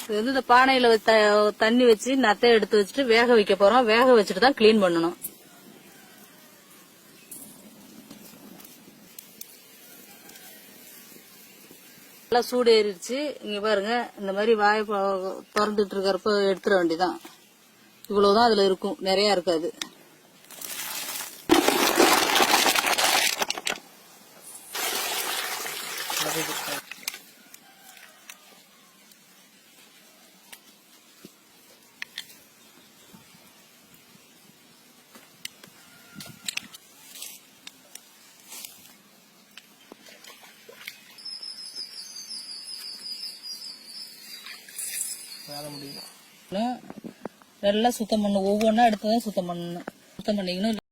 இது வந்து இந்த பானையில தண்ணி வச்சு நத்தை எடுத்து வச்சுட்டு வேக வைக்க போறோம். வேக வச்சுட்டு தான் கிளீன் பண்ணணும். நல்லா சூடு ஏறிடுச்சு. இங்க பாருங்க, இந்த மாதிரி வாயை திறந்துட்டு இருக்கிறப்ப எடுத்துட வேண்டியதான். இவ்வளவுதான் அதுல இருக்கும், நிறைய இருக்காது. நல்லா சுத்தம் பண்ணணும். ஒவ்வொன்றா எடுத்துதான் சுத்தம் பண்ணணும். சுத்தம் பண்ணிக்கணும்.